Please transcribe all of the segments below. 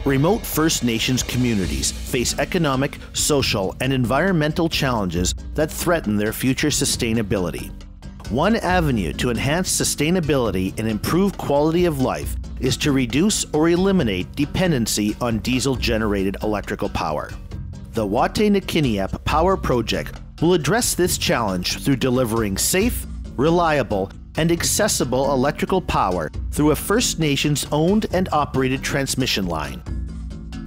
Remote First Nations communities face economic, social, and environmental challenges that threaten their future sustainability. One avenue to enhance sustainability and improve quality of life is to reduce or eliminate dependency on diesel-generated electrical power. The Watay Power Project will address this challenge through delivering safe, reliable, and accessible electrical power through a First Nations owned and operated transmission line.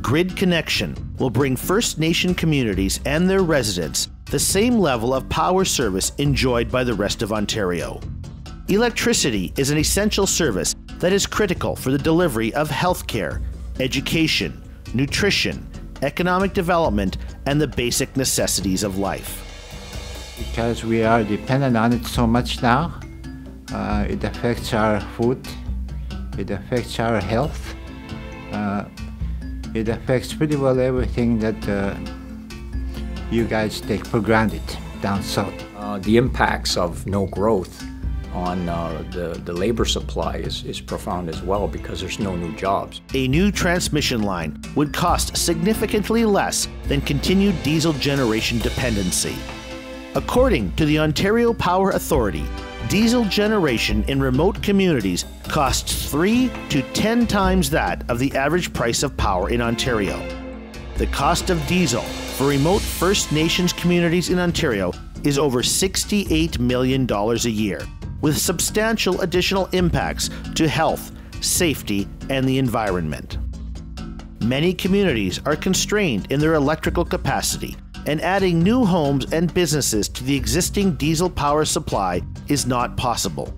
Grid connection will bring First Nation communities and their residents the same level of power service enjoyed by the rest of Ontario. Electricity is an essential service that is critical for the delivery of healthcare, education, nutrition, economic development, and the basic necessities of life. Because we are dependent on it so much now, it affects our food, it affects our health, it affects pretty well everything that you guys take for granted down south. The impacts of no growth on the labor supply is profound as well, because there's no new jobs. A new transmission line would cost significantly less than continued diesel generation dependency. According to the Ontario Power Authority, diesel generation in remote communities costs 3 to 10 times that of the average price of power in Ontario. The cost of diesel for remote First Nations communities in Ontario is over $68 million a year, with substantial additional impacts to health, safety, and the environment. Many communities are constrained in their electrical capacity, and adding new homes and businesses to the existing diesel power supply is not possible.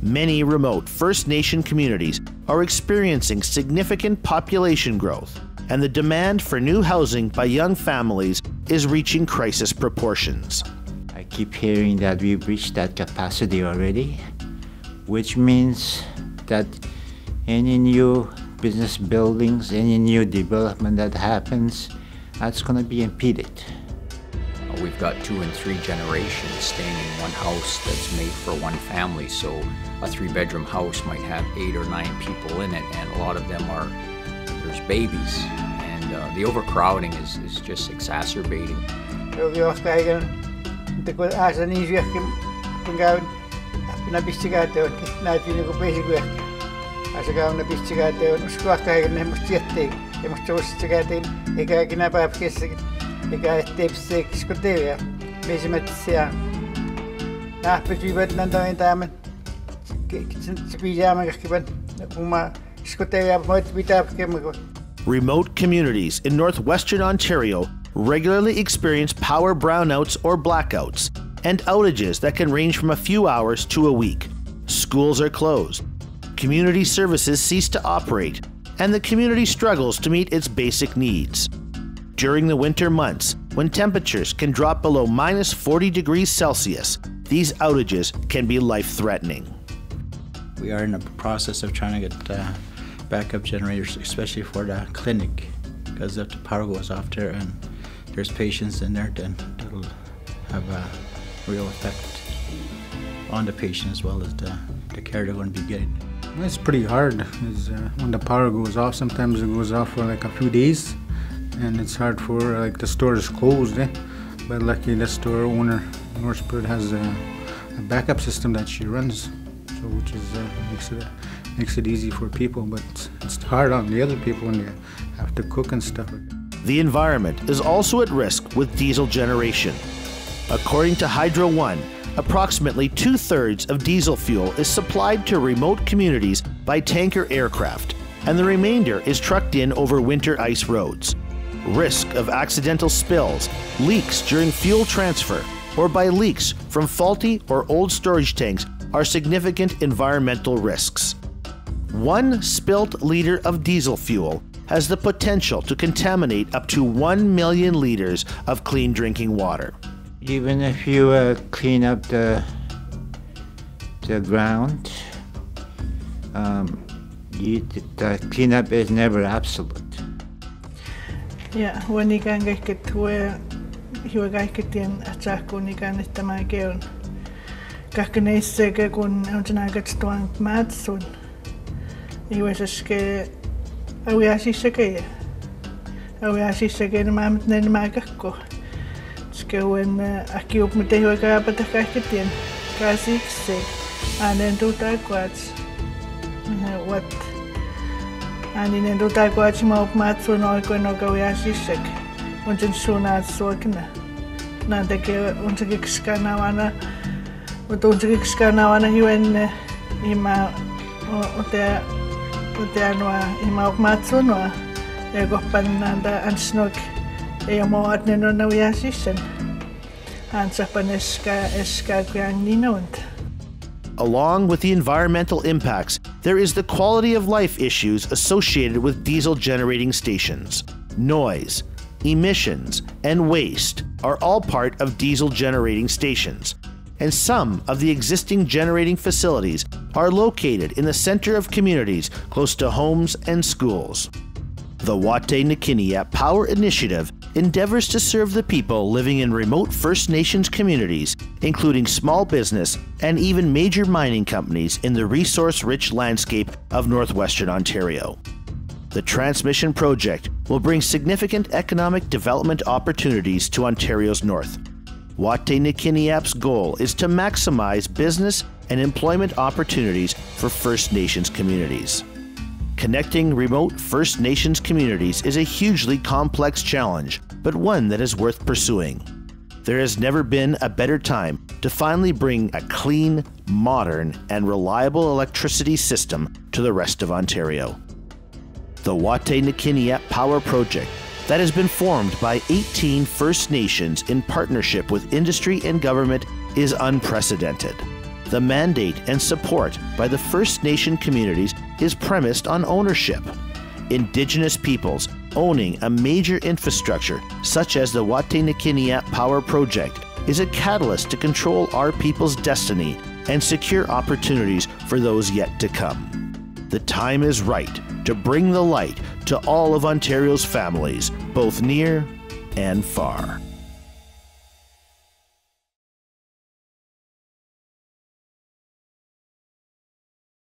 Many remote First Nation communities are experiencing significant population growth, and the demand for new housing by young families is reaching crisis proportions. I keep hearing that we've reached that capacity already, which means that any new business buildings, any new development that happens, that's going to be impeded. We've got 2 and 3 generations staying in one house that's made for one family, so a 3-bedroom house might have 8 or 9 people in it, and a lot of them there's babies, and the overcrowding is just exacerbating. Remote communities in northwestern Ontario regularly experience power brownouts or blackouts, and outages that can range from a few hours to a week. Schools are closed, community services cease to operate, and the community struggles to meet its basic needs. During the winter months, when temperatures can drop below -40 degrees Celsius, these outages can be life-threatening. We are in the process of trying to get backup generators, especially for the clinic, because if the power goes off there and there's patients in there, then it'll have a real effect on the patient as well as the care they're going to be getting. It's pretty hard. When the power goes off, sometimes it goes off for like a few days, and it's hard for the store is closed. But luckily, the store owner, North Spirit, has a backup system that she runs, so which is makes it easy for people. But it's hard on the other people when they have to cook and stuff. The environment is also at risk with diesel generation. According to Hydro One, approximately 2/3 of diesel fuel is supplied to remote communities by tanker aircraft, and the remainder is trucked in over winter ice roads. Risk of accidental spills, leaks during fuel transfer, or by leaks from faulty or old storage tanks are significant environmental risks. 1 spilt liter of diesel fuel has the potential to contaminate up to 1 million liters of clean drinking water. Even if you clean up the ground, the cleanup is never absolute. Ja, when you can get to you get in a track when you can get to my girl. Kakane kun on get to mad soon. He was a scare awiasissakaya awiasissakaya maamatnanimaakakko skawen akiup mitehuakaapatakakkatien kaasiksek anentuutaakkuats wat aninentuutaakkuats maupmaatsunoikoinokawiasissak unsen suunaatsuakna nantake unsakikskanaawana unsakikskanaawana hiwen ima uteanua ima upmaatsunua egoppannanda ansnok eamoatnenonawiasissan ansappaneska kuangninaunt. Along with the environmental impacts, there is the quality of life issues associated with diesel generating stations. Noise, emissions, and waste are all part of diesel generating stations, and some of the existing generating facilities are located in the center of communities close to homes and schools. The Watay Nikiniat Power Initiative endeavors to serve the people living in remote First Nations communities, including small business and even major mining companies in the resource-rich landscape of northwestern Ontario. The transmission project will bring significant economic development opportunities to Ontario's north. Watay Nikiniap's goal is to maximize business and employment opportunities for First Nations communities. Connecting remote First Nations communities is a hugely complex challenge, but one that is worth pursuing. There has never been a better time to finally bring a clean, modern, and reliable electricity system to the rest of Ontario. The Watay Nikiniat Power Project, that has been formed by 18 First Nations in partnership with industry and government, is unprecedented. The mandate and support by the First Nation communities is premised on ownership. Indigenous peoples owning a major infrastructure such as the Watay Nikiniat Power Project is a catalyst to control our people's destiny and secure opportunities for those yet to come. The time is right to bring the light to all of Ontario's families, both near and far.